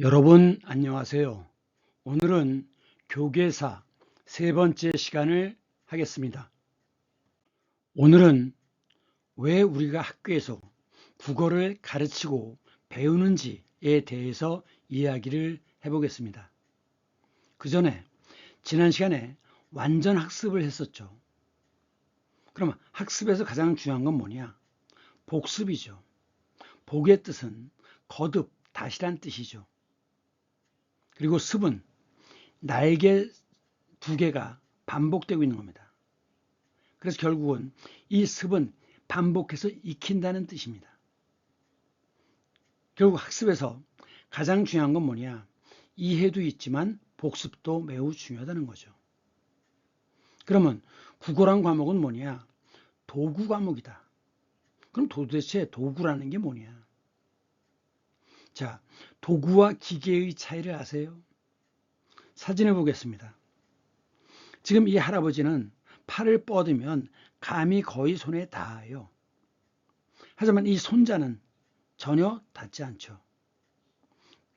여러분 안녕하세요. 오늘은 교계사 세 번째 시간을 하겠습니다. 오늘은 왜 우리가 학교에서 국어를 가르치고 배우는지에 대해서 이야기를 해보겠습니다. 그 전에 지난 시간에 완전 학습을 했었죠. 그러면 학습에서 가장 중요한 건 뭐냐? 복습이죠. 복의 뜻은 거듭, 다시란 뜻이죠. 그리고 습은 날개 두 개가 반복되고 있는 겁니다. 그래서 결국은 이 습은 반복해서 익힌다는 뜻입니다. 결국 학습에서 가장 중요한 건 뭐냐? 이해도 있지만 복습도 매우 중요하다는 거죠. 그러면 국어란 과목은 뭐냐? 도구 과목이다. 그럼 도대체 도구라는 게 뭐냐? 자, 도구와 기계의 차이를 아세요? 사진을 보겠습니다. 지금 이 할아버지는 팔을 뻗으면 감이 거의 손에 닿아요. 하지만 이 손자는 전혀 닿지 않죠.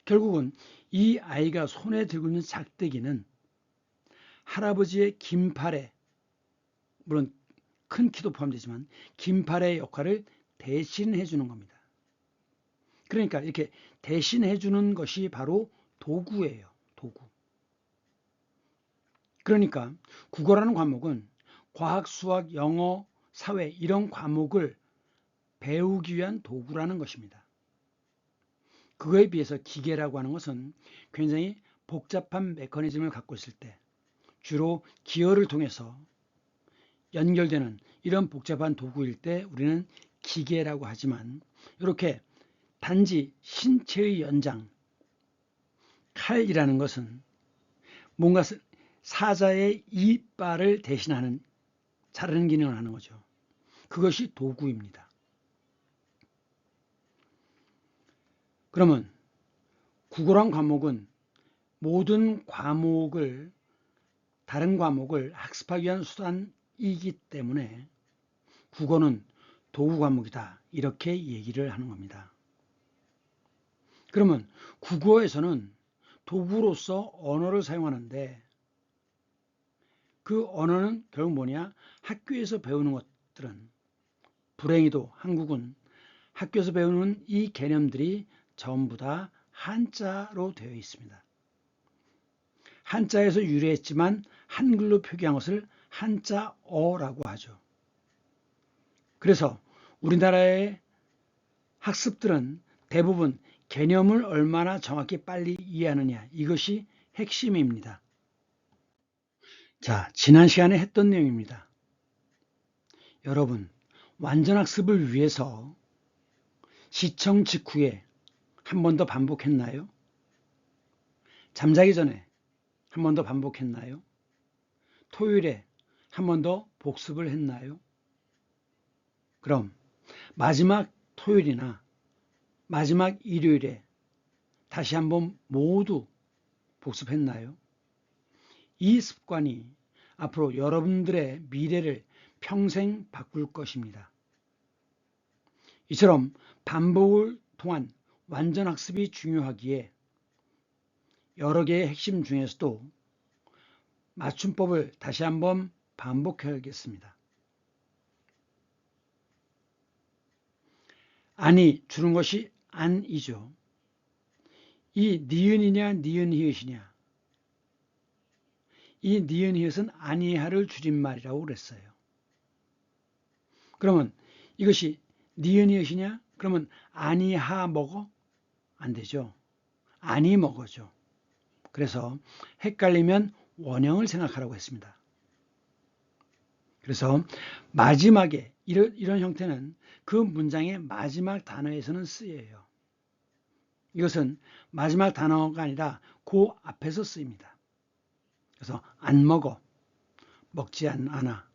결국은 이 아이가 손에 들고 있는 작대기는 할아버지의 긴 팔에, 물론 큰 키도 포함되지만 긴 팔의 역할을 대신해 주는 겁니다. 그러니까 이렇게 대신해 주는 것이 바로 도구예요. 도구. 그러니까 국어라는 과목은 과학, 수학, 영어, 사회 이런 과목을 배우기 위한 도구라는 것입니다. 그거에 비해서 기계라고 하는 것은 굉장히 복잡한 메커니즘을 갖고 있을 때 주로 기어를 통해서 연결되는 이런 복잡한 도구일 때 우리는 기계라고 하지만 이렇게 단지 신체의 연장, 칼이라는 것은 뭔가 사자의 이빨을 대신하는 자르는 기능을 하는 거죠. 그것이 도구입니다. 그러면 국어란 과목은 모든 과목을 다른 과목을 학습하기 위한 수단이기 때문에 국어는 도구 과목이다. 이렇게 얘기를 하는 겁니다. 그러면 국어에서는 도구로서 언어를 사용하는데 그 언어는 결국 뭐냐? 학교에서 배우는 것들은 불행히도 한국은 학교에서 배우는 이 개념들이 전부 다 한자로 되어 있습니다. 한자에서 유래했지만 한글로 표기한 것을 한자어라고 하죠. 그래서 우리나라의 학습들은 대부분 개념을 얼마나 정확히 빨리 이해하느냐, 이것이 핵심입니다. 자, 지난 시간에 했던 내용입니다. 여러분, 완전학습을 위해서 시청 직후에 한 번 더 반복했나요? 잠자기 전에 한 번 더 반복했나요? 토요일에 한 번 더 복습을 했나요? 그럼 마지막 토요일이나 마지막 일요일에 다시 한번 모두 복습했나요? 이 습관이 앞으로 여러분들의 미래를 평생 바꿀 것입니다. 이처럼 반복을 통한 완전 학습이 중요하기에 여러 개의 핵심 중에서도 맞춤법을 다시 한번 반복해야겠습니다. 안이 주는 것이 안이죠. 이 니은이냐 니은히읗이냐, 이 니은히읗은 아니하를 줄임말이라고 그랬어요. 그러면 이것이 니은히읗이냐? 그러면 아니하 먹어? 안 되죠. 아니 먹어죠. 그래서 헷갈리면 원형을 생각하라고 했습니다. 그래서 마지막에 이런 형태는 그 문장의 마지막 단어에서는 쓰여요. 이것은 마지막 단어가 아니라 그 앞에서 쓰입니다. 그래서 안 먹어, 먹지 않아.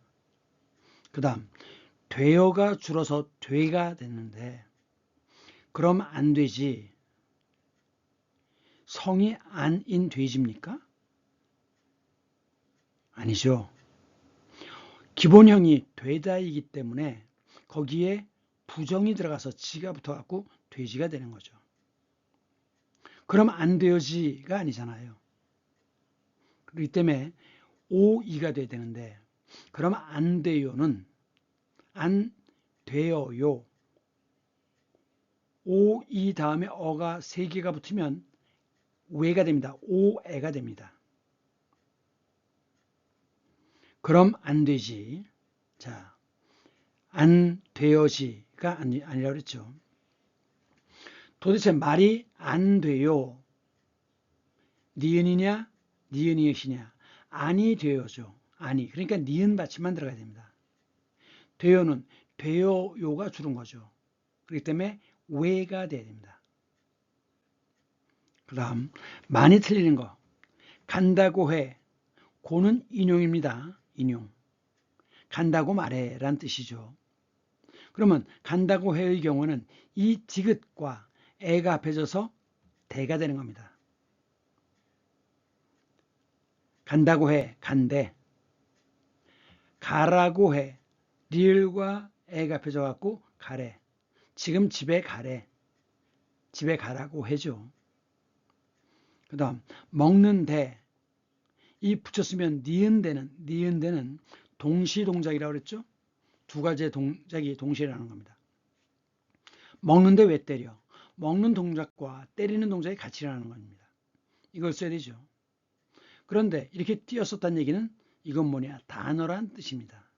그 다음 되어가 줄어서 되가 됐는데 그럼 안 되지. 성이 안인 돼지입니까? 아니죠. 기본형이 되다이기 때문에 거기에 부정이 들어가서 지가 붙어갖고 돼지가 되는 거죠. 그럼 안 되어지가 아니잖아요. 그렇기 때문에 오이가 돼야 되는데, 그럼 안 돼요는 안 되어요. 오이 다음에 어가 세 개가 붙으면 외가 됩니다. 오애가 됩니다. 그럼 안 되지. 자, 안 되어지가 아니라고 그랬죠. 도대체 말이 안 돼요. 니은이냐, 니은이엇이냐. 아니 되어죠. 아니. 그러니까 니은 받침만 들어가야 됩니다. 되어는 되어요가 줄은 거죠. 그렇기 때문에 왜가 돼야 됩니다. 그 다음 많이 틀리는 거. 간다고 해. 고는 인용입니다. 인용. 간다고 말해 라는 뜻이죠. 그러면 간다고 해의 경우는 이 디귿과 애가 합해져서 대가 되는 겁니다. 간다고 해, 간대. 가라고 해, 리을과 애가 합해져 갖고 가래. 지금 집에 가래. 집에 가라고 해죠. 그 다음 먹는데, 이 붙였으면 니은대는 동시동작이라고 그랬죠. 두 가지의 동작이 동시에 일어나는 겁니다. 먹는데 왜 때려? 먹는 동작과 때리는 동작이 같이 일어나는 겁니다. 이걸 써야 되죠. 그런데 이렇게 띄었었다는 얘기는 이건 뭐냐? 단어란 뜻입니다.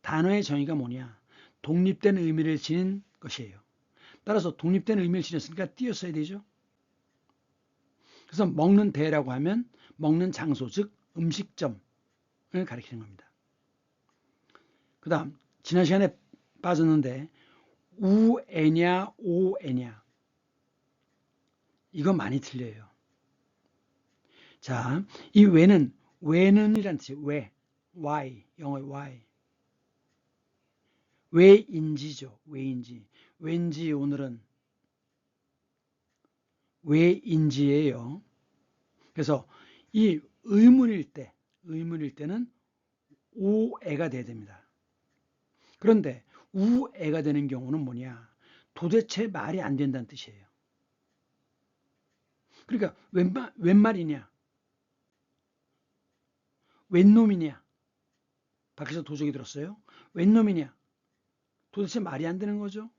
단어의 정의가 뭐냐? 독립된 의미를 지닌 것이에요. 따라서 독립된 의미를 지녔으니까 띄었어야 되죠. 그래서 먹는 데라고 하면 먹는 장소, 즉 음식점을 가리키는 겁니다. 그 다음 지난 시간에 빠졌는데 우애냐 오애냐, 이거 많이 틀려요. 자, 이 왜는이란 뜻이에요. 왜, why, 영어의 why. 왜인지죠. 왜인지. 왠지 오늘은 왜인지예요. 그래서 이 의문일 때는 오애가 돼야 됩니다. 그런데 우애가 되는 경우는 뭐냐? 도대체 말이 안 된다는 뜻이에요. 그러니까 웬 말이냐? 웬 놈이냐? 밖에서 도적이 들었어요. 웬 놈이냐? 도대체 말이 안 되는 거죠.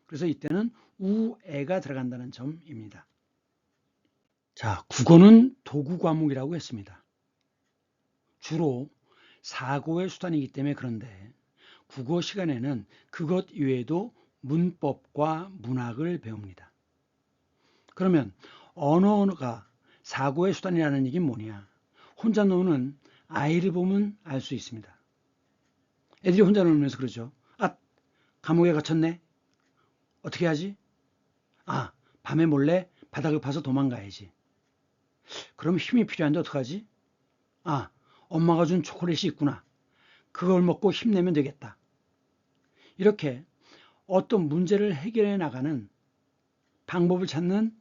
그래서 이때는 우애가 들어간다는 점입니다. 자, 국어는 도구 과목이라고 했습니다. 주로 사고의 수단이기 때문에 그런데 국어 시간에는 그것 이외에도 문법과 문학을 배웁니다. 그러면 언어가 사고의 수단이라는 얘기는 뭐냐? 혼자 노는 아이를 보면 알 수 있습니다. 애들이 혼자 놀면서 그러죠. 아, 감옥에 갇혔네. 어떻게 하지? 아, 밤에 몰래 바닥을 파서 도망가야지. 그럼 힘이 필요한데 어떡하지? 아, 엄마가 준 초콜릿이 있구나. 그걸 먹고 힘내면 되겠다. 이렇게 어떤 문제를 해결해 나가는 방법을 찾는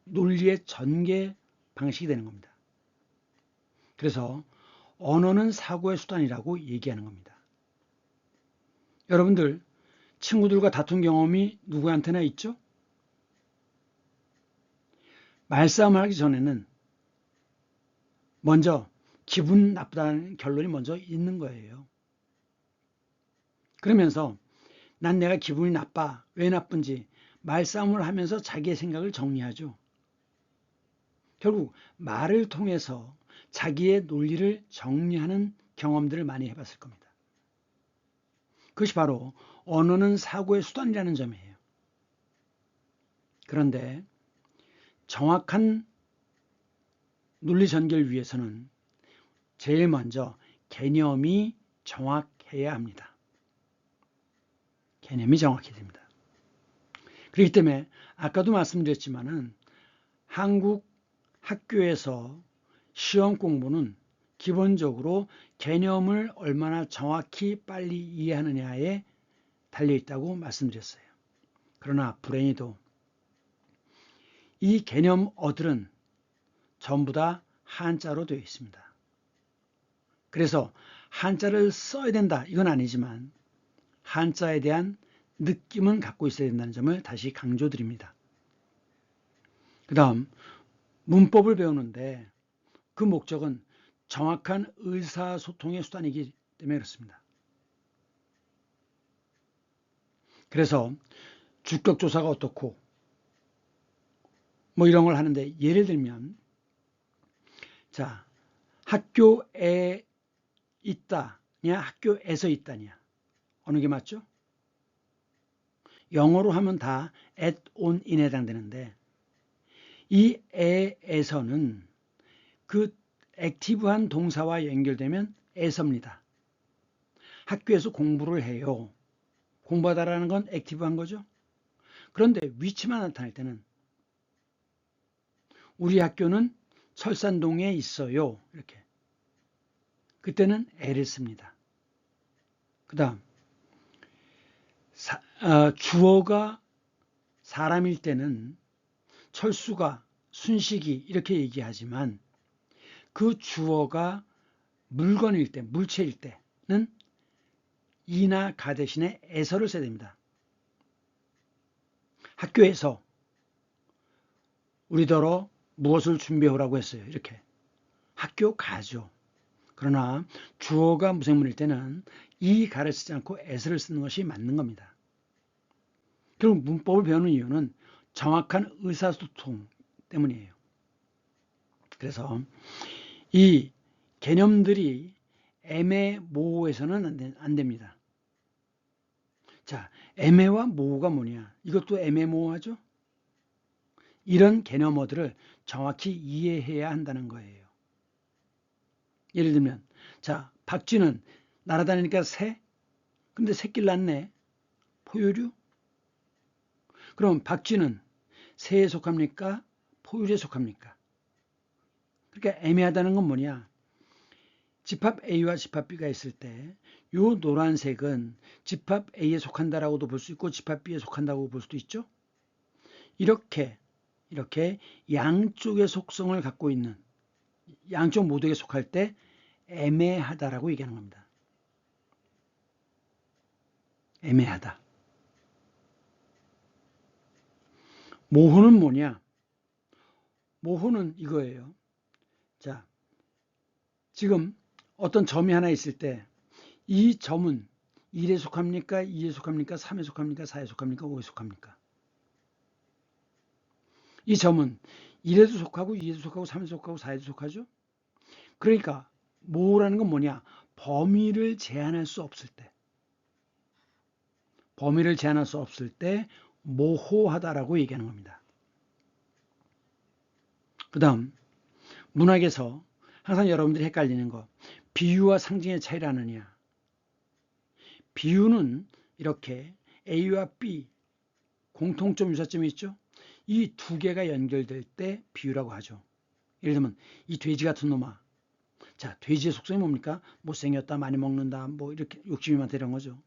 논리의 전개 방식이 되는 겁니다. 그래서 언어는 사고의 수단이라고 얘기하는 겁니다. 여러분들 친구들과 다툰 경험이 누구한테나 있죠? 말싸움을 하기 전에는 먼저 기분 나쁘다는 결론이 먼저 있는 거예요. 그러면서 난 내가 기분이 나빠. 왜 나쁜지 말싸움을 하면서 자기의 생각을 정리하죠. 결국 말을 통해서 자기의 논리를 정리하는 경험들을 많이 해봤을 겁니다. 그것이 바로 언어는 사고의 수단이라는 점이에요. 그런데 정확한 논리 전개를 위해서는 제일 먼저 개념이 정확해야 합니다. 개념이 정확해야 됩니다. 그렇기 때문에 아까도 말씀드렸지만은 한국 학교에서 시험 공부는 기본적으로 개념을 얼마나 정확히 빨리 이해하느냐에 달려있다고 말씀드렸어요. 그러나 불행히도 이 개념어들은 전부 다 한자로 되어 있습니다. 그래서 한자를 써야 된다 이건 아니지만 한자에 대한 느낌은 갖고 있어야 된다는 점을 다시 강조드립니다. 그 다음 문법을 배우는데 그 목적은 정확한 의사소통의 수단이기 때문에 그렇습니다. 그래서 주격조사가 어떻고 뭐 이런 걸 하는데, 예를 들면 자, 학교에 있다냐 학교에서 있다냐, 어느 게 맞죠? 영어로 하면 다 at, on, in에 해당되는데, 이 에에서는 그 액티브한 동사와 연결되면 에서입니다. 학교에서 공부를 해요. 공부하다라는 건 액티브한 거죠. 그런데 위치만 나타날 때는 우리 학교는 철산동에 있어요. 이렇게. 그때는 에를 씁니다. 그 다음 주어가 사람일 때는 철수가, 순식이 이렇게 얘기하지만 그 주어가 물건일 때, 물체일 때는 이나 가 대신에 에서를 써야 됩니다. 학교에서 우리더러 무엇을 준비하라고 했어요. 이렇게. 학교 가죠. 그러나 주어가 무생물일 때는 이 가를 쓰지 않고 에서를 쓰는 것이 맞는 겁니다. 결국 문법을 배우는 이유는 정확한 의사소통 때문이에요. 그래서 이 개념들이 애매모호해서는 안 됩니다. 자, 애매와 모호가 뭐냐? 이것도 애매모호하죠? 이런 개념어들을 정확히 이해해야 한다는 거예요. 예를 들면, 자, 박쥐는 날아다니니까 새? 근데 새끼를 낳네. 포유류? 그럼 박쥐는 새에 속합니까? 포유류에 속합니까? 그러니까 애매하다는 건 뭐냐? 집합 A와 집합 B가 있을 때 이 노란색은 집합 A에 속한다라고도 볼 수 있고 집합 B에 속한다고 볼 수도 있죠. 이렇게 양쪽의 속성을 갖고 있는, 양쪽 모두에게 속할 때 애매하다라고 얘기하는 겁니다. 애매하다. 모호는 뭐냐? 모호는 이거예요. 자, 지금 어떤 점이 하나 있을 때 이 점은 1에 속합니까? 2에 속합니까? 3에 속합니까? 4에 속합니까? 5에 속합니까? 이 점은 1에도 속하고 2에도 속하고 3에도 속하고 4에도 속하죠? 그러니까 모호라는 건 뭐냐? 범위를 제한할 수 없을 때. 범위를 제한할 수 없을 때 모호하다라고 얘기하는 겁니다. 그 다음 문학에서 항상 여러분들이 헷갈리는 거, 비유와 상징의 차이를 아느냐. 비유는 이렇게 A와 B 공통점, 유사점이 있죠. 이 두 개가 연결될 때 비유라고 하죠. 예를 들면 이 돼지 같은 놈아. 자, 돼지의 속성이 뭡니까? 못생겼다, 많이 먹는다, 뭐 이렇게 욕심이 많다 이런 거죠.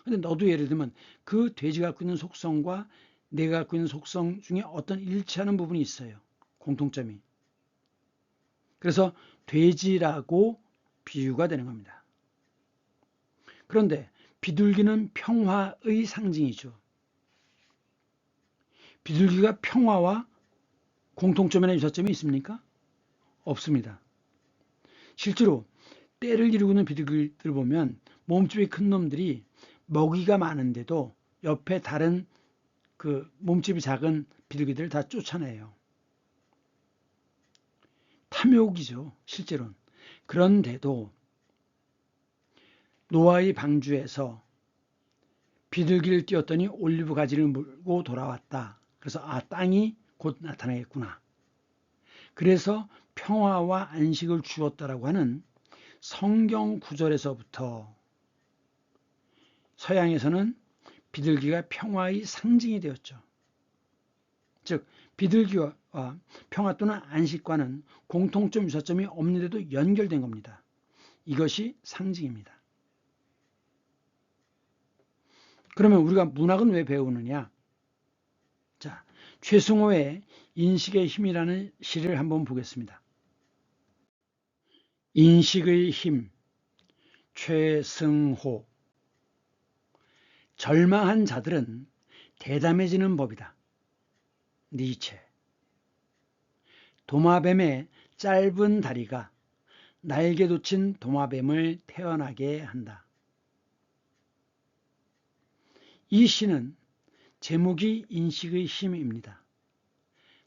근데 너도 예를 들면 그 돼지가 갖고 있는 속성과 내가 갖고 있는 속성 중에 어떤 일치하는 부분이 있어요. 공통점이. 그래서 돼지라고 비유가 되는 겁니다. 그런데 비둘기는 평화의 상징이죠. 비둘기가 평화와 공통점이나 유사점이 있습니까? 없습니다. 실제로 떼를 이루고 있는 비둘기들을 보면 몸집이 큰 놈들이 먹이가 많은데도 옆에 다른 그 몸집이 작은 비둘기들을 다 쫓아내요. 탐욕이죠, 실제로는. 그런데도 노아의 방주에서 비둘기를 띄웠더니 올리브 가지를 물고 돌아왔다. 그래서 땅이 곧 나타나겠구나. 그래서 평화와 안식을 주었다라고 하는 성경 구절에서부터 서양에서는 비둘기가 평화의 상징이 되었죠. 즉 비둘기와 평화 또는 안식과는 공통점, 유사점이 없는데도 연결된 겁니다. 이것이 상징입니다. 그러면 우리가 문학은 왜 배우느냐? 자, 최승호의 인식의 힘이라는 시를 한번 보겠습니다. 인식의 힘, 최승호. 절망한 자들은 대담해지는 법이다. 니체. 도마뱀의 짧은 다리가 날개 돋친 도마뱀을 태어나게 한다. 이 시는 제목이 인식의 힘입니다.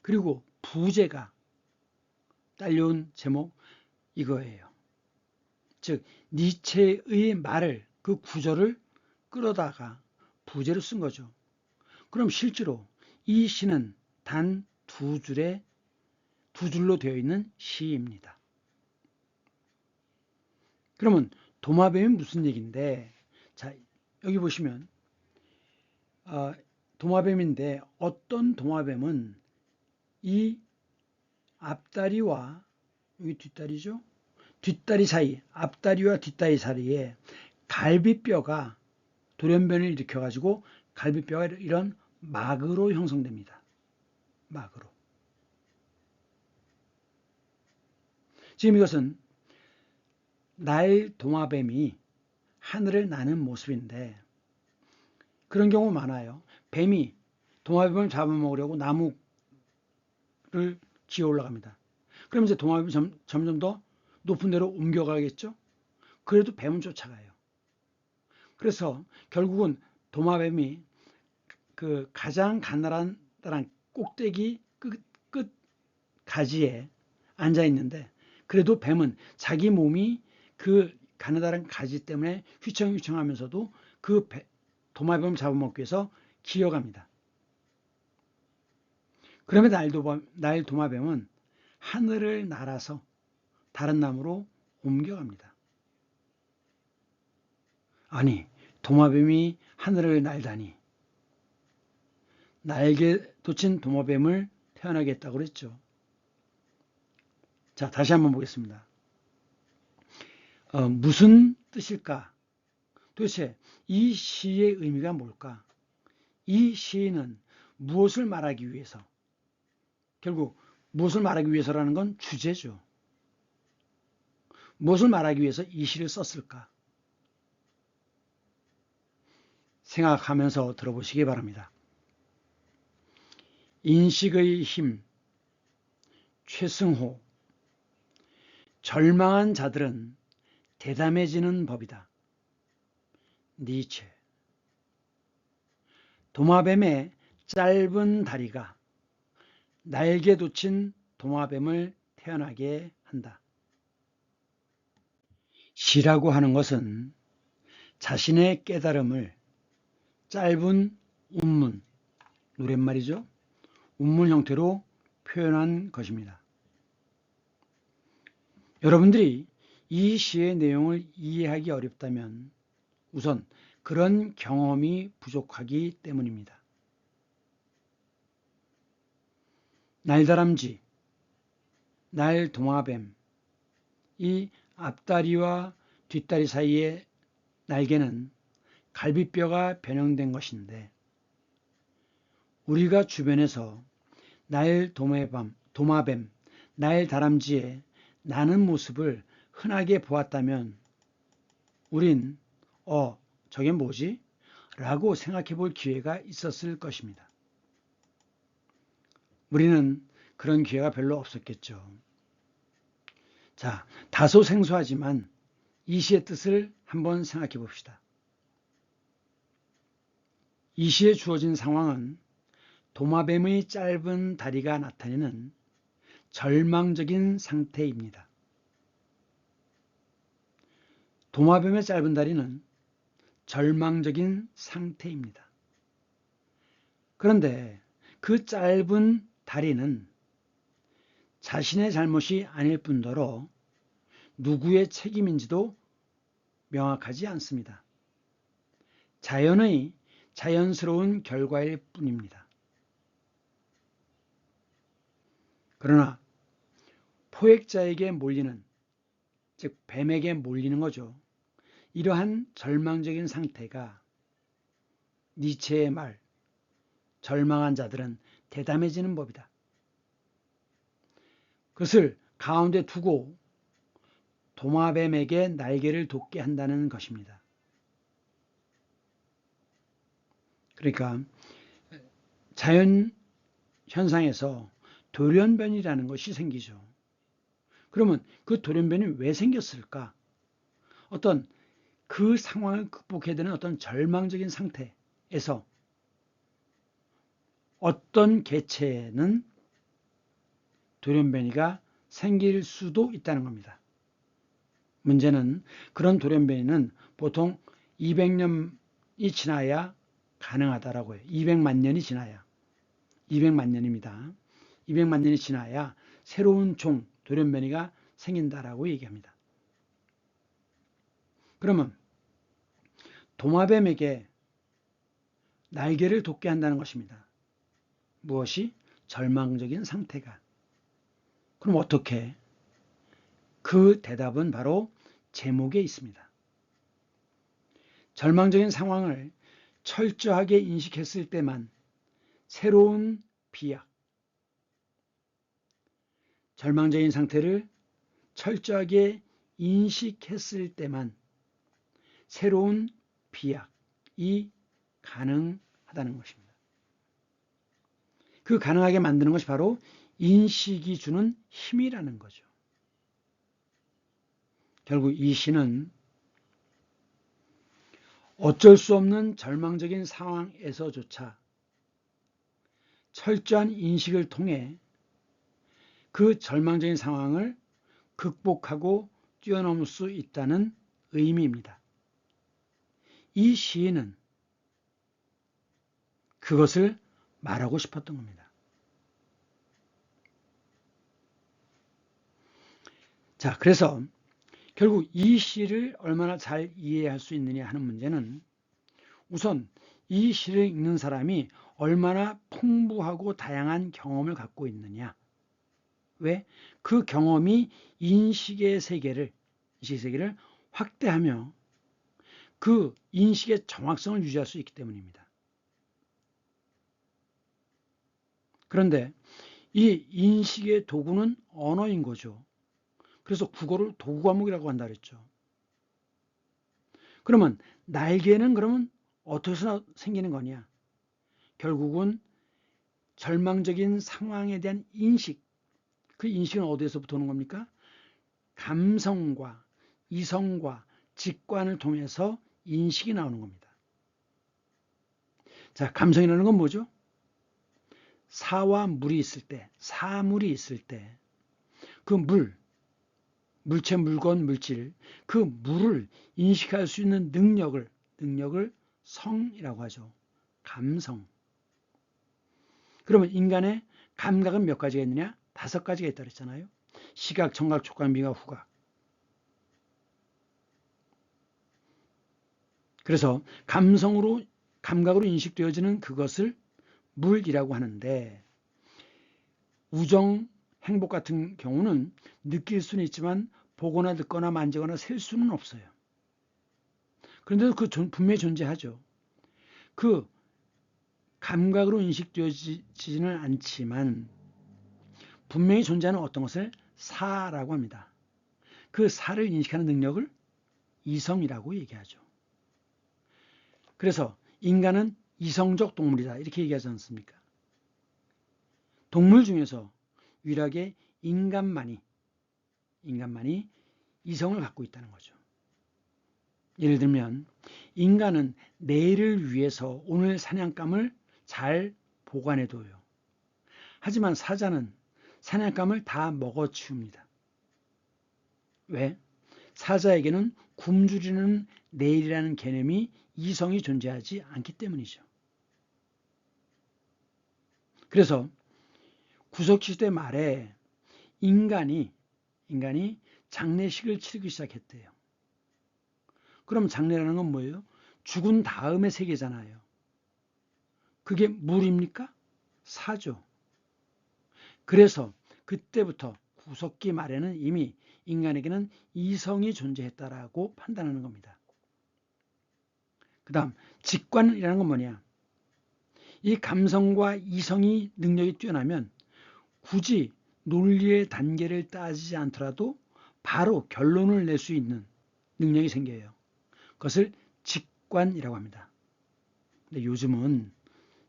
그리고 부제가 딸려온 제목 이거예요. 즉 니체의 말을 그 구절을 끌어다가 부제로 쓴 거죠. 그럼 실제로 이 시는 단 두 줄로 되어 있는 시입니다. 그러면 도마뱀이 무슨 얘기인데, 자 여기 보시면 도마뱀인데 어떤 도마뱀은 이 앞다리와 여기 뒷다리죠. 뒷다리 사이, 앞다리와 뒷다리 사이에 갈비뼈가 돌연변을 일으켜가지고 갈비뼈가 이런 막으로 형성됩니다. 막으로. 지금 이것은 날 도마뱀이 하늘을 나는 모습인데 그런 경우 많아요. 뱀이 도마뱀을 잡아먹으려고 나무를 기어 올라갑니다. 그럼 이제 도마뱀이 점점 더 높은 데로 옮겨가겠죠. 그래도 뱀은 쫓아가요. 그래서 결국은 도마뱀이 그 가장 가늘한 꼭대기 끝 가지에 앉아 있는데 그래도 뱀은 자기 몸이 그 가느다란 가지 때문에 휘청휘청하면서도 그 도마뱀을 잡아먹기 위해서 기어갑니다. 그러면 날 도마뱀은 하늘을 날아서 다른 나무로 옮겨갑니다. 아니, 도마뱀이 하늘을 날다니. 날개 돋친 도마뱀을 태어나게 했다고 그랬죠. 자, 다시 한번 보겠습니다. 무슨 뜻일까? 도대체 이 시의 의미가 뭘까? 이 시는 무엇을 말하기 위해서? 결국 무엇을 말하기 위해서라는 건 주제죠. 무엇을 말하기 위해서 이 시를 썼을까? 생각하면서 들어보시기 바랍니다. 인식의 힘, 최승호. 절망한 자들은 대담해지는 법이다. 니체. 도마뱀의 짧은 다리가 날개 돋친 도마뱀을 태어나게 한다. 시라고 하는 것은 자신의 깨달음을 짧은 운문, 노랫말이죠. 운문 형태로 표현한 것입니다. 여러분들이 이 시의 내용을 이해하기 어렵다면 우선 그런 경험이 부족하기 때문입니다. 날다람쥐, 날도마뱀, 이 앞다리와 뒷다리 사이의 날개는 갈비뼈가 변형된 것인데 우리가 주변에서 도마뱀, 날다람쥐의 나는 모습을 흔하게 보았다면 우린 저게 뭐지? 라고 생각해 볼 기회가 있었을 것입니다. 우리는 그런 기회가 별로 없었겠죠. 자, 다소 생소하지만 이 시의 뜻을 한번 생각해 봅시다. 이 시에 주어진 상황은 도마뱀의 짧은 다리가 나타내는 절망적인 상태입니다. 도마뱀의 짧은 다리는 절망적인 상태입니다. 그런데 그 짧은 다리는 자신의 잘못이 아닐 뿐더러 누구의 책임인지도 명확하지 않습니다. 자연의 자연스러운 결과일 뿐입니다. 그러나 포획자에게 몰리는, 즉 뱀에게 몰리는 거죠. 이러한 절망적인 상태가 니체의 말, 절망한 자들은 대담해지는 법이다. 그것을 가운데 두고 도마뱀에게 날개를 돋게 한다는 것입니다. 그러니까 자연 현상에서 돌연변이라는 것이 생기죠. 그러면 그 돌연변이 왜 생겼을까? 어떤 그 상황을 극복해야 되는 어떤 절망적인 상태에서 어떤 개체에는 돌연변이가 생길 수도 있다는 겁니다. 문제는 그런 돌연변이는 보통 200년이 지나야 가능하다라고 해요. 200만 년이 지나야. 200만 년입니다. 200만 년이 지나야 새로운 종, 돌연변이가 생긴다라고 얘기합니다. 그러면 도마뱀에게 날개를 돋게 한다는 것입니다. 무엇이? 절망적인 상태가. 그럼 어떻게? 그 대답은 바로 제목에 있습니다. 절망적인 상황을 철저하게 인식했을 때만 새로운 비약, 절망적인 상태를 철저하게 인식했을 때만 새로운 비약이 가능하다는 것입니다. 그 가능하게 만드는 것이 바로 인식이 주는 힘이라는 거죠. 결국 이 시는 어쩔 수 없는 절망적인 상황에서조차 철저한 인식을 통해 그 절망적인 상황을 극복하고 뛰어넘을 수 있다는 의미입니다. 이 시인은 그것을 말하고 싶었던 겁니다. 자, 그래서 결국 이 시를 얼마나 잘 이해할 수 있느냐 하는 문제는 우선 이 시를 읽는 사람이 얼마나 풍부하고 다양한 경험을 갖고 있느냐. 왜? 그 경험이 인식의 세계를 확대하며 그 인식의 정확성을 유지할 수 있기 때문입니다. 그런데 이 인식의 도구는 언어인 거죠. 그래서 국어를 도구 과목이라고 한다 그랬죠. 그러면 날개는 그러면 어디서 생기는 거냐? 결국은 절망적인 상황에 대한 인식, 그 인식은 어디에서부터 오는 겁니까? 감성과 이성과 직관을 통해서 인식이 나오는 겁니다. 자, 감성이라는 건 뭐죠? 사와 물이 있을 때, 사물이 있을 때, 그 물체, 물건, 물질, 그 물을 인식할 수 있는 능력을 성이라고 하죠. 감성. 그러면 인간의 감각은 몇 가지가 있느냐? 5가지가 있다고 했잖아요. 시각, 청각, 촉각, 미각, 후각. 그래서 감각으로 인식되어지는 그것을 물이라고 하는데, 우정, 행복 같은 경우는 느낄 수는 있지만 보거나 듣거나 만지거나 셀 수는 없어요. 그런데도 분명히 존재하죠. 그 감각으로 인식되어지지는 않지만 분명히 존재하는 어떤 것을 사라고 합니다. 그 사를 인식하는 능력을 이성이라고 얘기하죠. 그래서 인간은 이성적 동물이다 이렇게 얘기하지 않습니까? 동물 중에서 유일하게 인간만이 이성을 갖고 있다는 거죠. 예를 들면 인간은 내일을 위해서 오늘 사냥감을 잘 보관해둬요. 하지만 사자는 사냥감을 다 먹어치웁니다. 왜? 사자에게는 굶주리는 내일이라는 개념이 이성이 존재하지 않기 때문이죠. 그래서 구석시대 말에 인간이 장례식을 치르기 시작했대요. 그럼 장례라는 건 뭐예요? 죽은 다음의 세계잖아요. 그게 물입니까? 사죠. 그래서 그때부터 구석기 말에는 이미 인간에게는 이성이 존재했다라고 판단하는 겁니다. 그 다음 직관이라는 건 뭐냐? 이 감성과 이성이 능력이 뛰어나면 굳이 논리의 단계를 따지지 않더라도 바로 결론을 낼 수 있는 능력이 생겨요. 그것을 직관이라고 합니다. 근데 요즘은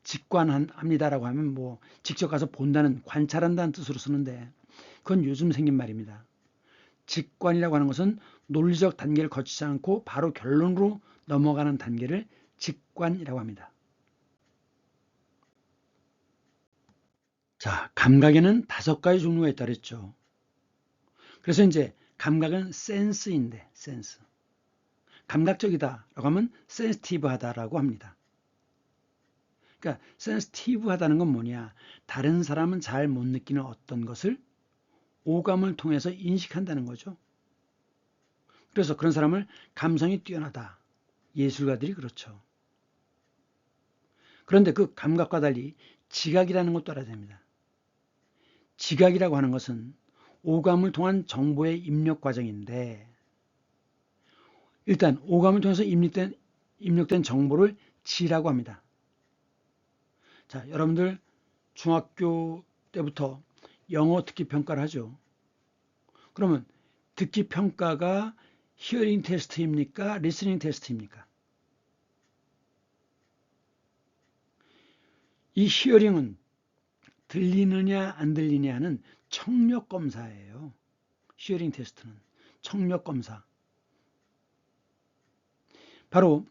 직관합니다라고 하면 뭐 직접 가서 본다는, 관찰한다는 뜻으로 쓰는데 그건 요즘 생긴 말입니다. 직관이라고 하는 것은 논리적 단계를 거치지 않고 바로 결론으로 넘어가는 단계를 직관이라고 합니다. 자, 감각에는 5가지 종류가 있다 그랬죠. 그래서 이제 감각은 센스인데, 센스. 감각적이다라고 하면 센시티브하다라고 합니다. 그러니까 센시티브하다는 건 뭐냐? 다른 사람은 잘 못 느끼는 어떤 것을 오감을 통해서 인식한다는 거죠. 그래서 그런 사람을 감성이 뛰어나다. 예술가들이 그렇죠. 그런데 그 감각과 달리 지각이라는 것도 알아야 됩니다. 지각이라고 하는 것은 오감을 통한 정보의 입력 과정인데, 일단 오감을 통해서 입력된 정보를 지라고 합니다. 자, 여러분들 중학교 때부터 영어 듣기 평가를 하죠. 그러면 듣기 평가가 히어링 테스트입니까? 리스닝 테스트입니까? 이 히어링은 들리느냐 안 들리냐는 청력 검사예요. 히어링 테스트는 청력 검사. 바로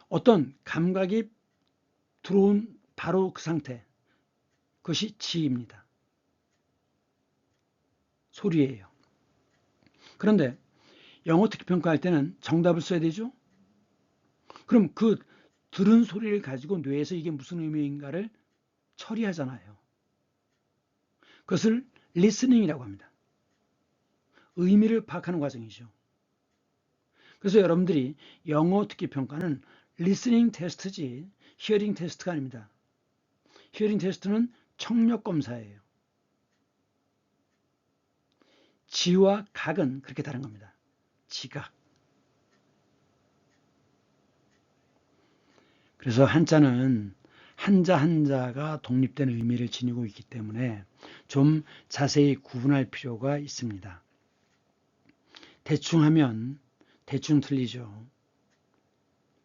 어떤 감각이 들어온 바로 그 상태, 그것이 지입니다. 소리예요. 그런데 영어 듣기 평가할 때는 정답을 써야 되죠. 그럼 그 들은 소리를 가지고 뇌에서 이게 무슨 의미인가를 처리하잖아요. 그것을 리스닝이라고 합니다. 의미를 파악하는 과정이죠. 그래서 여러분들이 영어 듣기 평가는 리스닝 테스트지 히어링 테스트가 아닙니다. 히어링 테스트는 청력 검사예요. 지와 각은 그렇게 다른 겁니다. 지각. 그래서 한자는 한자 한자가 독립된 의미를 지니고 있기 때문에 좀 자세히 구분할 필요가 있습니다. 대충 하면 대충 틀리죠.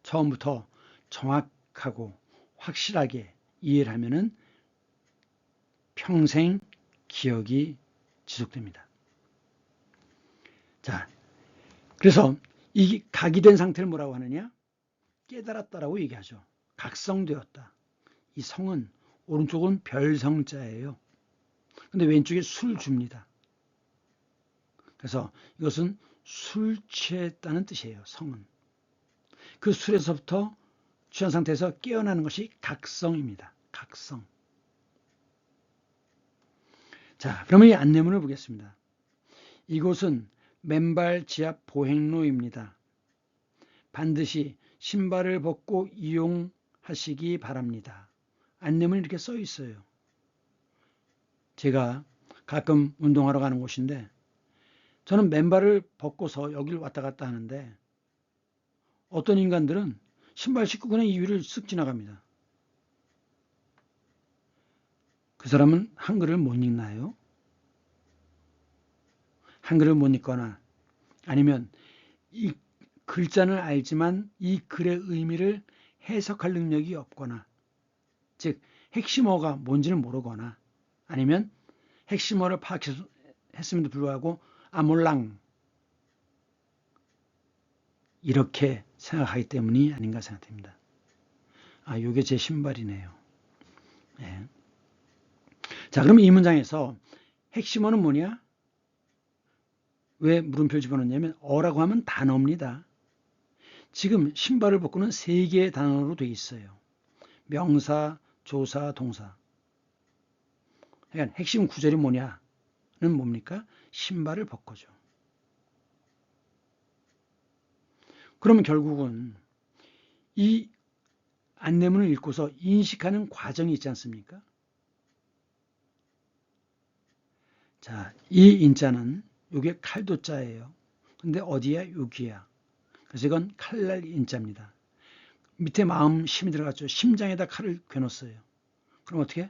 처음부터 정확하고 확실하게 이해를 하면은 평생 기억이 지속됩니다. 자, 그래서 이 각이 된 상태를 뭐라고 하느냐? 깨달았다라고 얘기하죠. 각성되었다. 이 성은 오른쪽은 별성자예요. 근데 왼쪽에 술 줍니다. 그래서 이것은 술 취했다는 뜻이에요. 성은. 그 술에서부터 취한 상태에서 깨어나는 것이 각성입니다. 각성. 자, 그러면 이 안내문을 보겠습니다. 이곳은 맨발 지압 보행로입니다. 반드시 신발을 벗고 이용하시기 바랍니다. 안내문이 이렇게 써 있어요. 제가 가끔 운동하러 가는 곳인데 저는 맨발을 벗고서 여기를 왔다 갔다 하는데 어떤 인간들은 신발 신고 그냥 이 위를 쓱 지나갑니다. 그 사람은 한글을 못 읽나요? 한글을 못 읽거나 아니면 이 글자는 알지만 이 글의 의미를 해석할 능력이 없거나, 즉 핵심어가 뭔지는 모르거나 아니면 핵심어를 파악했음에도 불구하고 몰랑 이렇게 생각하기 때문이 아닌가 생각됩니다. 이게 제 신발이네요. 네. 자, 그럼 이 문장에서 핵심어는 뭐냐? 왜 물음표를 집어넣냐면 어라고 하면 단어입니다. 지금 신발을 벗고는 3개의 단어로 되어 있어요. 명사, 조사, 동사. 그러니까 핵심 구절이 뭐냐는 뭡니까? 신발을 벗고죠. 그러면 결국은 이 안내문을 읽고서 인식하는 과정이 있지 않습니까? 자, 이 인자는 이게 칼도자예요. 근데 어디야? 여기야. 그래서 이건 칼날 인자입니다. 밑에 마음 심이 들어갔죠. 심장에다 칼을 괴놓았어요. 그럼 어떻게?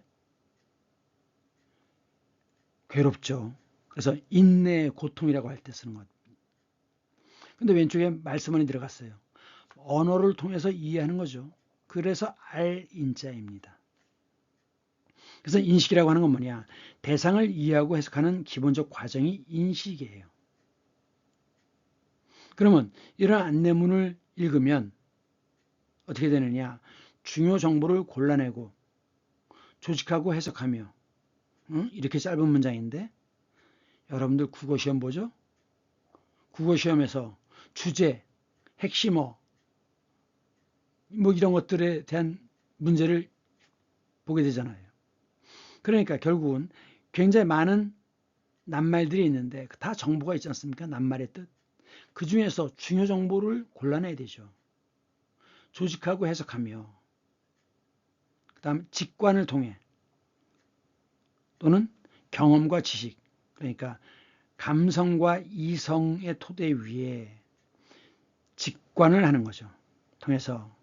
괴롭죠. 그래서 인내의 고통이라고 할 때 쓰는 것. 근데 왼쪽에 말씀문이 들어갔어요. 언어를 통해서 이해하는 거죠. 그래서 알인자입니다. 그래서 인식이라고 하는 건 뭐냐? 대상을 이해하고 해석하는 기본적 과정이 인식이에요. 그러면 이런 안내문을 읽으면 어떻게 되느냐? 중요 정보를 골라내고 조직하고 해석하며, 이렇게 짧은 문장인데 여러분들 국어시험 보죠? 국어시험에서 주제, 핵심어, 뭐 이런 것들에 대한 문제를 보게 되잖아요. 그러니까 결국은 굉장히 많은 낱말들이 있는데 다 정보가 있지 않습니까? 낱말의 뜻. 그 중에서 중요 정보를 골라내야 되죠. 조직하고 해석하며, 그 다음 직관을 통해 또는 경험과 지식, 그러니까 감성과 이성의 토대 위에 직관을 하는 거죠. 통해서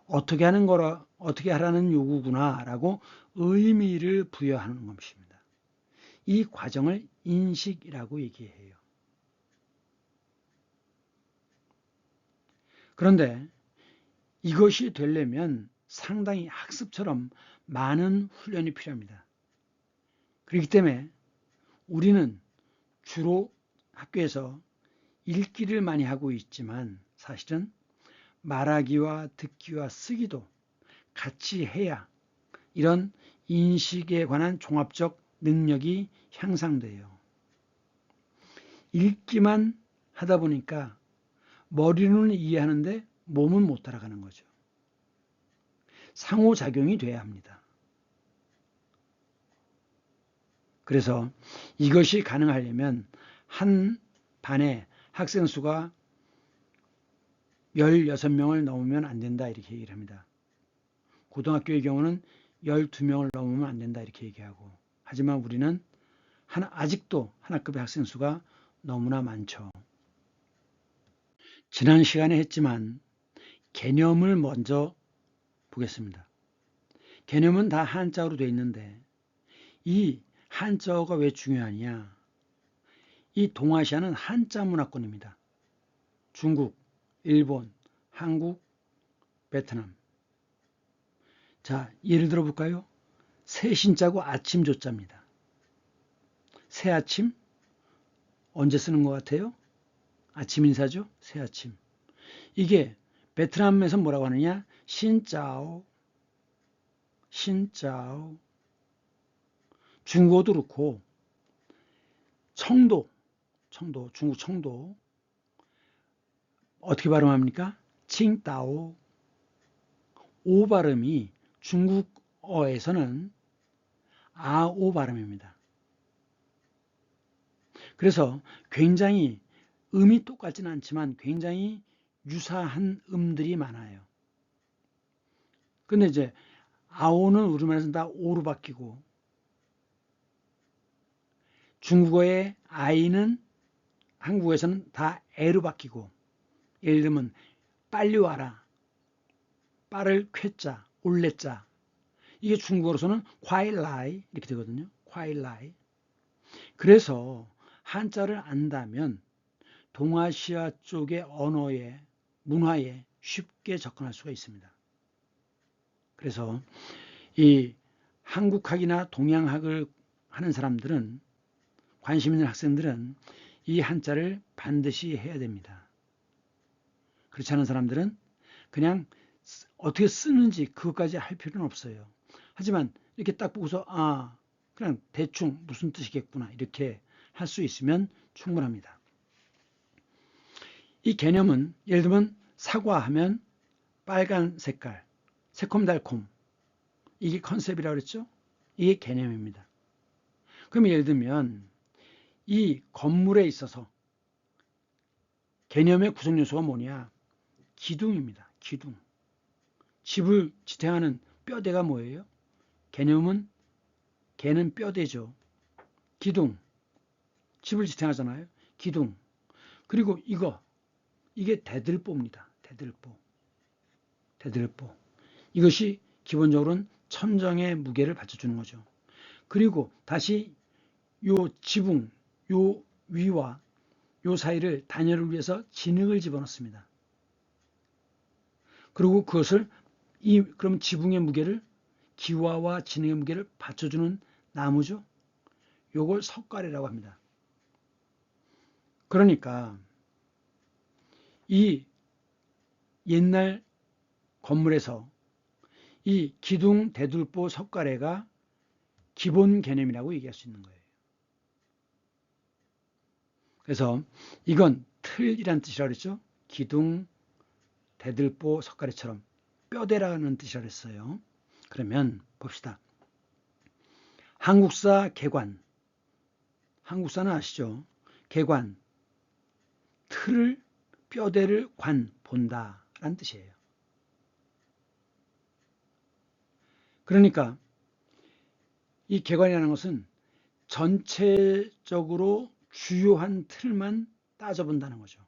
어떻게 하는 거라, 어떻게 하라는 요구구나라고 의미를 부여하는 것입니다. 이 과정을 인식이라고 얘기해요. 그런데 이것이 되려면 상당히 학습처럼 많은 훈련이 필요합니다. 그렇기 때문에 우리는 주로 학교에서 읽기를 많이 하고 있지만 사실은 말하기와 듣기와 쓰기도 같이 해야 이런 인식에 관한 종합적 능력이 향상돼요. 읽기만 하다 보니까 머리는 이해하는데 몸은 못 따라가는 거죠. 상호작용이 돼야 합니다. 그래서 이것이 가능하려면 한 반에 학생 수가 16명을 넘으면 안 된다 이렇게 얘기를 합니다. 고등학교의 경우는 12명을 넘으면 안 된다 이렇게 얘기하고, 하지만 우리는 아직도 하나급의 학생 수가 너무나 많죠. 지난 시간에 했지만 개념을 먼저 보겠습니다. 개념은 다 한자어로 되어 있는데 이 한자어가 왜 중요하냐? 이 동아시아는 한자 문화권입니다. 중국, 일본, 한국, 베트남. 자, 예를 들어 볼까요? 새신자고 아침 조자입니다. 새아침? 언제 쓰는 것 같아요? 아침 인사죠? 새아침. 이게 베트남에서 뭐라고 하느냐? 신짜오. 신짜오. 중국어도 그렇고 청도, 중국 청도 어떻게 발음합니까? 칭따오. 오 발음이 중국어에서는 아오 발음입니다. 그래서 굉장히 음이 똑같지는 않지만 굉장히 유사한 음들이 많아요. 근데 이제 아오는 우리말에서는 다 오로 바뀌고 중국어의 아이는 한국에서는 다 에로 바뀌고, 예를 들면 빨리 와라, 빠를 쾌자, 올레자, 이게 중국어로서는 과일라이 이렇게 되거든요. 과일라이. 그래서 한자를 안다면 동아시아 쪽의 언어에, 문화에 쉽게 접근할 수가 있습니다. 그래서 이 한국학이나 동양학을 하는 사람들은, 관심 있는 학생들은 이 한자를 반드시 해야 됩니다. 그렇지 않은 사람들은 그냥 어떻게 쓰는지 그것까지 할 필요는 없어요. 하지만 이렇게 딱 보고서 그냥 대충 무슨 뜻이겠구나 이렇게 할 수 있으면 충분합니다. 이 개념은 예를 들면 사과하면 빨간 색깔, 새콤달콤, 이게 컨셉이라고 그랬죠? 이게 개념입니다. 그럼 예를 들면 이 건물에 있어서 개념의 구성 요소가 뭐냐? 기둥입니다. 기둥. 집을 지탱하는 뼈대가 뭐예요? 개념은 개는 뼈대죠. 기둥. 집을 지탱하잖아요. 기둥. 그리고 이게 대들보입니다. 대들보. 대들보. 이것이 기본적으로는 천정의 무게를 받쳐주는 거죠. 그리고 다시 요 지붕, 요 위와 요 사이를 단열을 위해서 진흙을 집어넣습니다. 그리고 그것을 그럼 지붕의 무게를 기와와 진흙의 무게를 받쳐주는 나무죠. 요걸 석가래라고 합니다. 그러니까 이 옛날 건물에서 이 기둥, 대들보, 석가래가 기본 개념이라고 얘기할 수 있는 거예요. 그래서 이건 틀이란 뜻이라고 그랬죠. 기둥, 대들보, 석가래처럼 뼈대라는 뜻이라고 했어요. 그러면 봅시다. 한국사 개관. 한국사는 아시죠? 개관. 틀을, 뼈대를 본다 라는 뜻이에요. 그러니까 이 개관이라는 것은 전체적으로 주요한 틀만 따져본다는 거죠.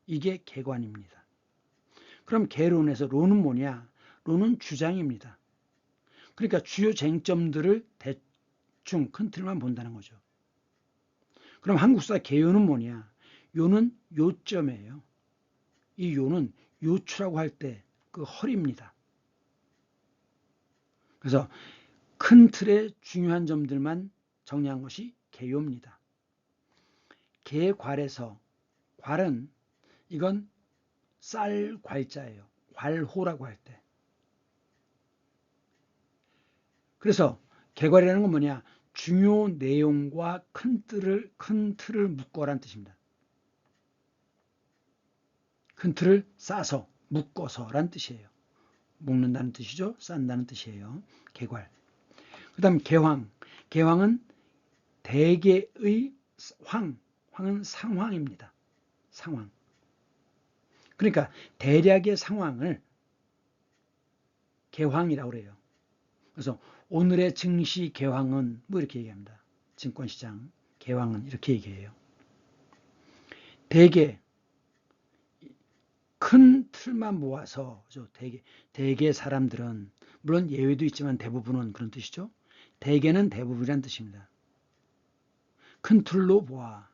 이게 개관입니다. 그럼 개론에서 론은 뭐냐? 론은 주장입니다. 그러니까 주요 쟁점들을 대충 큰 틀만 본다는 거죠. 그럼 한국사 개요는 뭐냐? 요는 요점이에요. 이 요는 요추라고 할 때 그 허리입니다. 그래서 큰 틀의 중요한 점들만 정리한 것이 개요입니다. 개괄에서 괄은 이건 쌀 괄자예요. 괄호라고 할 때. 그래서 개괄이라는 건 뭐냐? 중요 내용과 큰 틀을 묶어라는 뜻입니다. 큰 틀을 싸서 묶어서라는 뜻이에요. 묶는다는 뜻이죠. 싼다는 뜻이에요. 개괄. 그 다음 개황. 개황은 대개의 황은 상황입니다. 상황. 그러니까 대략의 상황을 개황이라고 그래요. 그래서 오늘의 증시 개황은 뭐 이렇게 얘기합니다. 증권시장 개황은 이렇게 얘기해요. 대개 큰 틀만 모아서 대개 사람들은 물론 예외도 있지만 대부분은 그런 뜻이죠. 대개는 대부분이란 뜻입니다. 큰 틀로 보아.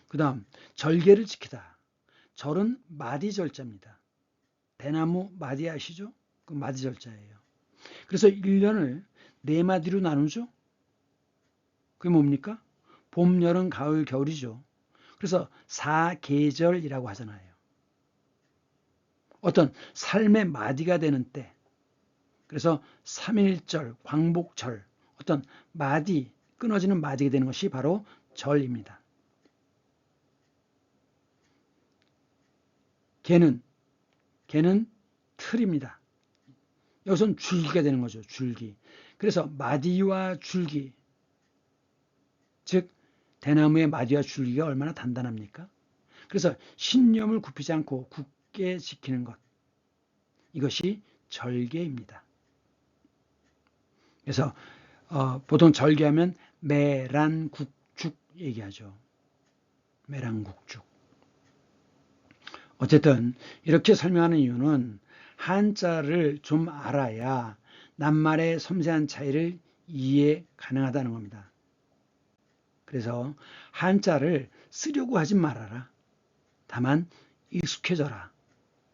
그 다음 절개를 지키다. 절은 마디절자입니다. 대나무 마디 아시죠? 그 마디절자예요. 그래서 1년을 4마디로 나누죠. 그게 뭡니까? 봄, 여름, 가을, 겨울이죠. 그래서 4계절이라고 하잖아요. 어떤 삶의 마디가 되는 때, 그래서 3.1절, 광복절, 어떤 마디, 끊어지는 마디가 되는 것이 바로 절입니다. 개는 틀입니다. 여기서는 줄기가 되는 거죠. 줄기. 그래서 마디와 줄기, 즉 대나무의 마디와 줄기가 얼마나 단단합니까? 그래서 신념을 굽히지 않고 굳게 지키는 것, 이것이 절개입니다. 그래서 보통 절개하면 매란국죽 얘기하죠. 매란국죽. 어쨌든 이렇게 설명하는 이유는 한자를 좀 알아야 낱말의 섬세한 차이를 이해 가능하다는 겁니다. 그래서 한자를 쓰려고 하지 말아라. 다만 익숙해져라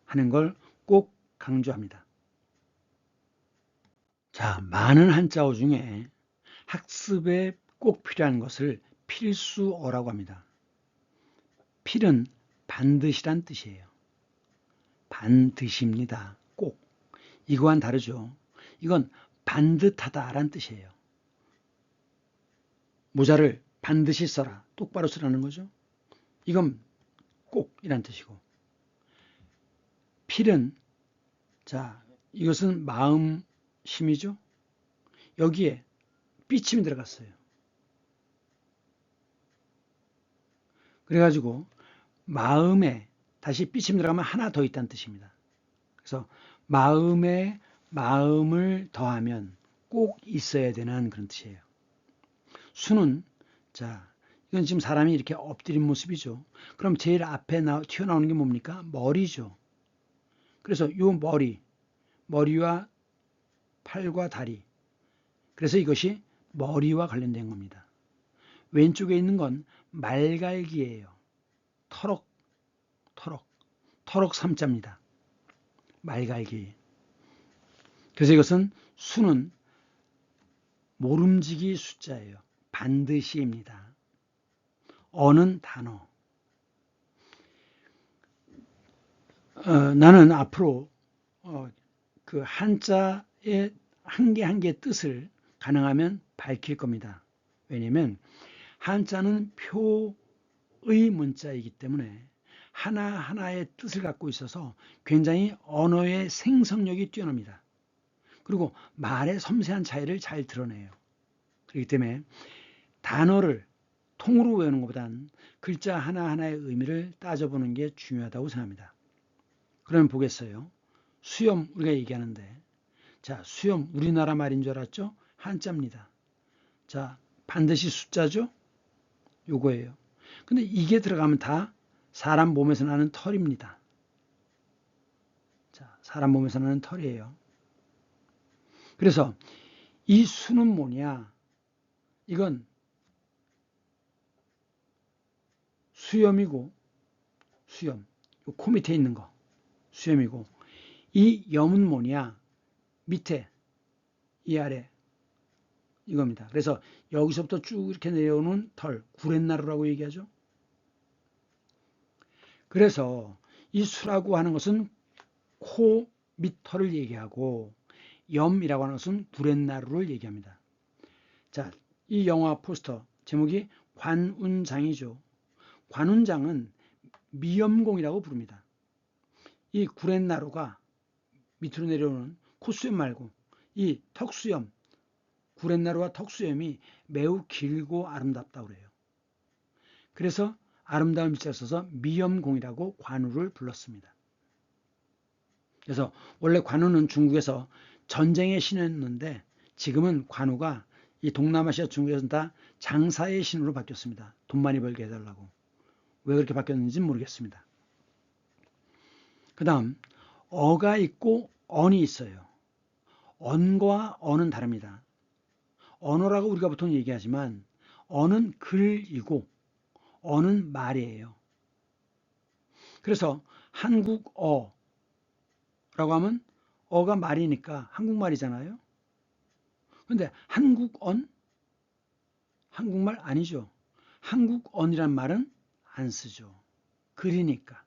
하는 걸 꼭 강조합니다. 자, 많은 한자어 중에 학습에 꼭 필요한 것을 필수어라고 합니다. 필은 반드시란 뜻이에요. 반드시입니다. 꼭. 이거와는 다르죠. 이건 반듯하다란 뜻이에요. 모자를 반드시 써라. 똑바로 쓰라는 거죠. 이건 꼭이란 뜻이고. 필은, 자, 이것은 마음심이죠. 여기에 삐침이 들어갔어요. 그래가지고 마음에 다시 삐침이 들어가면 하나 더 있다는 뜻입니다. 그래서 마음에 마음을 더하면 꼭 있어야 되는 그런 뜻이에요. 수는, 자, 이건 지금 사람이 이렇게 엎드린 모습이죠. 그럼 제일 앞에 튀어나오는 게 뭡니까? 머리죠. 그래서 이 머리와 팔과 다리. 그래서 이것이 머리와 관련된 겁니다. 왼쪽에 있는 건 말갈기예요. 터럭 삼자입니다. 말갈기. 그래서 이것은 수는 모름지기 숫자예요. 반드시입니다. 어는 단어. 나는 앞으로 그 한자의 한 개 한 개의 뜻을 가능하면 밝힐 겁니다. 왜냐하면 한자는 표의 문자이기 때문에 하나하나의 뜻을 갖고 있어서 굉장히 언어의 생성력이 뛰어납니다. 그리고 말의 섬세한 차이를 잘 드러내요. 그렇기 때문에 단어를 통으로 외우는 것보다는 글자 하나하나의 의미를 따져보는 게 중요하다고 생각합니다. 그러면 보겠어요. 수염 우리가 얘기하는데, 자, 수염 우리나라 말인 줄 알았죠? 한자입니다. 자, 반드시 숫자죠? 요거예요. 근데 이게 들어가면 다 사람 몸에서 나는 털입니다. 자, 사람 몸에서 나는 털이에요. 그래서 이 수는 뭐냐? 이건 수염이고, 수염, 코 밑에 있는 거 수염이고, 이 염은 뭐냐? 밑에, 이 아래 이겁니다. 그래서 여기서부터 쭉 이렇게 내려오는 털, 구렛나루라고 얘기하죠. 그래서 이 수라고 하는 것은 코 밑털을 얘기하고, 염이라고 하는 것은 구렛나루를 얘기합니다. 자, 이 영화 포스터 제목이 관운장이죠. 관운장은 미염공이라고 부릅니다. 이 구렛나루가 밑으로 내려오는 콧수염 말고 이 턱수염, 구렛나루와 턱수염이 매우 길고 아름답다고 그래요. 그래서 아름다운 밑자를 써서 미염공이라고 관우를 불렀습니다. 그래서 원래 관우는 중국에서 전쟁의 신이었는데, 지금은 관우가 이 동남아시아 중국에서는 다 장사의 신으로 바뀌었습니다. 돈 많이 벌게 해달라고. 왜 그렇게 바뀌었는지는 모르겠습니다. 그 다음 어가 있고 언이 있어요. 언과 언은 다릅니다. 언어라고 우리가 보통 얘기하지만 언은 글이고 언은 말이에요. 그래서 한국어라고 하면 어가 말이니까 한국말이잖아요. 그런데 한국언? 한국말 아니죠. 한국언이란 말은 안 쓰죠. 글이니까.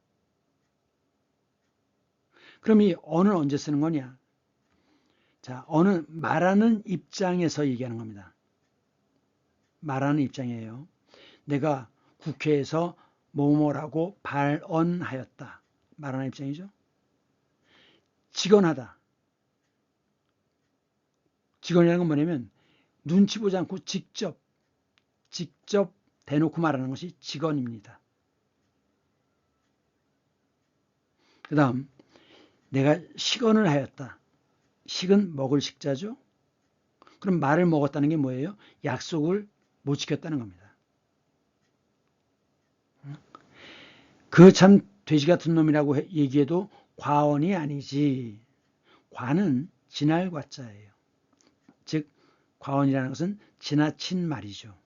그럼 이 언은 언제 쓰는 거냐? 자, 언은 말하는 입장에서 얘기하는 겁니다. 말하는 입장이에요. 내가 국회에서 뭐뭐라고 발언하였다. 말하는 입장이죠. 직언하다. 직언이라는 건 뭐냐면 눈치 보지 않고 직접 대놓고 말하는 것이 직언입니다. 그 다음 내가 식언을 하였다. 식은 먹을 식자죠. 그럼 말을 먹었다는 게 뭐예요? 약속을 못 지켰다는 겁니다. 그 참 돼지 같은 놈이라고 얘기해도 과언이 아니지. 과는 지날 과자예요. 즉 과언이라는 것은 지나친 말이죠.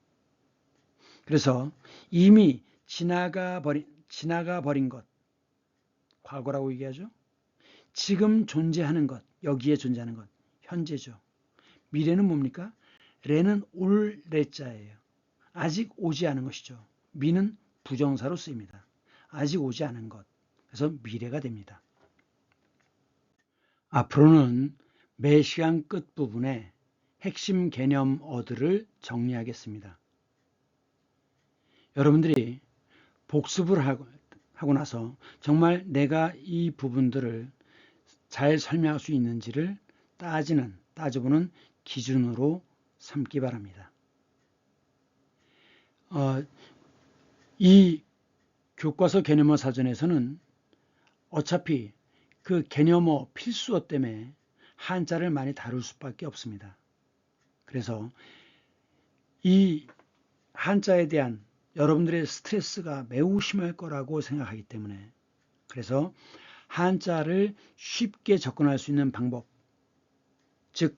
그래서 이미 지나가 버린 것, 과거라고 얘기하죠. 지금 존재하는 것, 여기에 존재하는 것, 현재죠. 미래는 뭡니까? 레는 올 레자예요. 아직 오지 않은 것이죠. 미는 부정사로 쓰입니다. 아직 오지 않은 것. 그래서 미래가 됩니다. 앞으로는 매 시간 끝부분에 핵심 개념어들을 정리하겠습니다. 여러분들이 복습을 하고 나서 정말 내가 이 부분들을 잘 설명할 수 있는지를 따져보는 기준으로 삼기 바랍니다. 이 교과서 개념어 사전에서는 어차피 그 개념어 필수어 때문에 한자를 많이 다룰 수밖에 없습니다. 그래서 이 한자에 대한 여러분들의 스트레스가 매우 심할 거라고 생각하기 때문에, 그래서 한자를 쉽게 접근할 수 있는 방법, 즉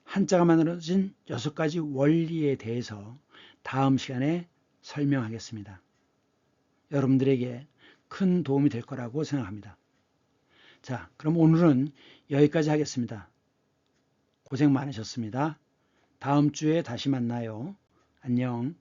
한자가 만들어진 6가지 원리에 대해서 다음 시간에 설명하겠습니다. 여러분들에게 큰 도움이 될 거라고 생각합니다. 자, 그럼 오늘은 여기까지 하겠습니다. 고생 많으셨습니다. 다음 주에 다시 만나요. 안녕.